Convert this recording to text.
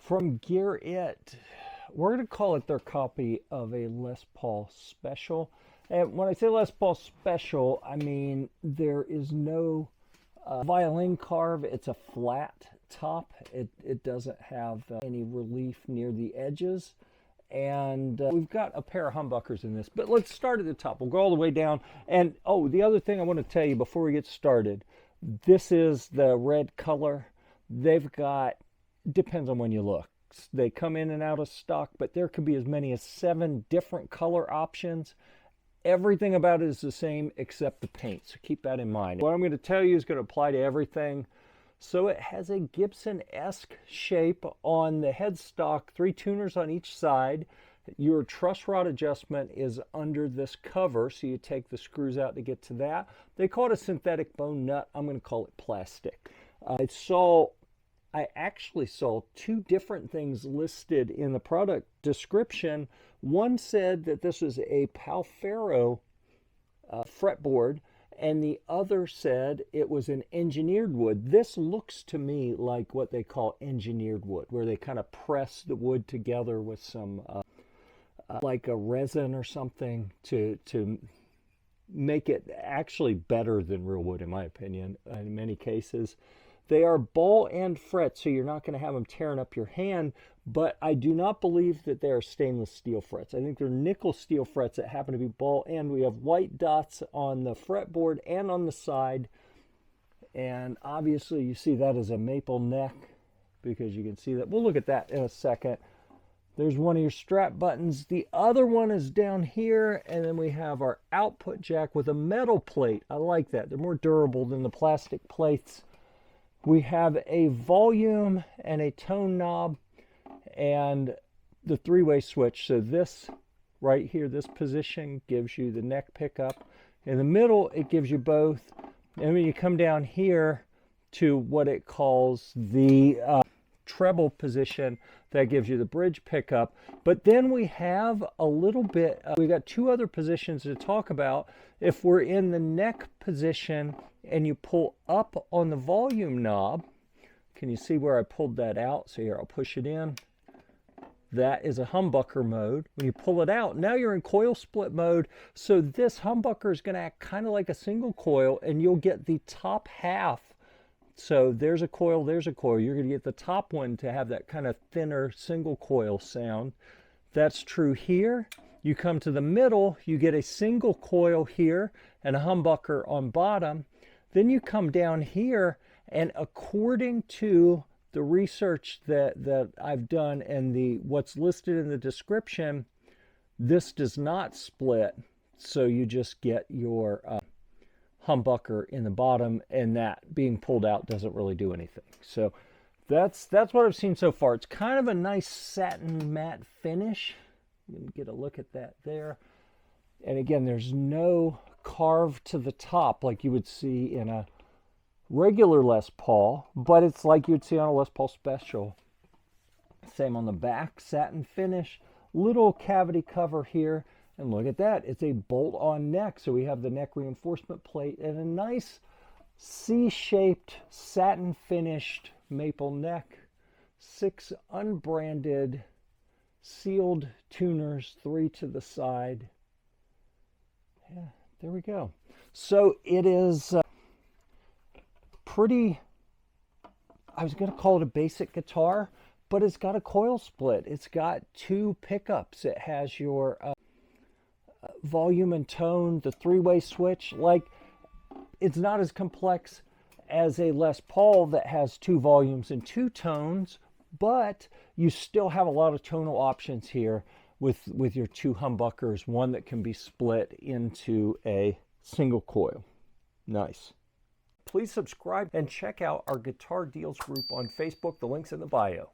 From GearIt. We're going to call it their copy of a Les Paul Special. And when I say Les Paul Special, I mean there is no violin carve. It's a flat top. It doesn't have any relief near the edges. And we've got a pair of humbuckers in this. But let's start at the top. We'll go all the way down. And oh, the other thing I want to tell you before we get started, this is the red color. They've got, depends on when you look. They come in and out of stock, but there could be as many as 7 different color options. Everything about it is the same except the paint, so keep that in mind. What I'm going to tell you is going to apply to everything. So it has a Gibson-esque shape on the headstock, 3 tuners on each side. Your truss rod adjustment is under this cover, so you take the screws out to get to that. They call it a synthetic bone nut. I'm going to call it plastic. I actually saw 2 different things listed in the product description. One said that this was a Palfero fretboard, and the other said it was an engineered wood. This looks to me like what they call engineered wood, where they kind of press the wood together with some like a resin or something to make it actually better than real wood, in my opinion, in many cases. They are ball and fret, so you're not going to have them tearing up your hand, but I do not believe that they are stainless steel frets. I think they're nickel steel frets that happen to be ball end. We have white dots on the fretboard and on the side, and obviously you see that as a maple neck because you can see that. We'll look at that in a second. There's one of your strap buttons. The other one is down here, and then we have our output jack with a metal plate. I like that. They're more durable than the plastic plates. We have a volume and a tone knob and the 3-way switch. So this right here, this position gives you the neck pickup. In the middle, it gives you both. And when you come down here to what it calls the treble position, that gives you the bridge pickup. But then we have a little bit, we got 2 other positions to talk about. If we're in the neck position and you pull up on the volume knob, can you see where I pulled that out? So here, I'll push it in. That is a humbucker mode. When you pull it out, now you're in coil split mode. So this humbucker is going to act kind of like a single coil, and you'll get the top half. So there's a coil, there's a coil. You're going to get the top one to have that kind of thinner single coil sound. That's true here. You come to the middle, you get a single coil here and a humbucker on bottom. Then you come down here, and according to the research that I've done and what's listed in the description, this does not split. So you just get your humbucker in the bottom, and that being pulled out doesn't really do anything. So that's what I've seen so far. It's kind of a nice satin matte finish. You can get a look at that there. And again, there's no carve to the top like you would see in a regular Les Paul, but it's like you'd see on a Les Paul Special. Same on the back, satin finish, little cavity cover here. And look at that, it's a bolt-on neck. So we have the neck reinforcement plate and a nice C-shaped satin finished maple neck. 6 unbranded sealed tuners, 3 to the side. Yeah, there we go. So it is pretty, I was going to call it a basic guitar, but it's got a coil split. It's got 2 pickups. It has your volume and tone, the 3-way switch. Like, it's not as complex as a Les Paul that has 2 volumes and 2 tones, but you still have a lot of tonal options here with your 2 humbuckers, one that can be split into a single coil. Nice. Please subscribe and check out our Guitar Deals group on Facebook. The link's in the bio.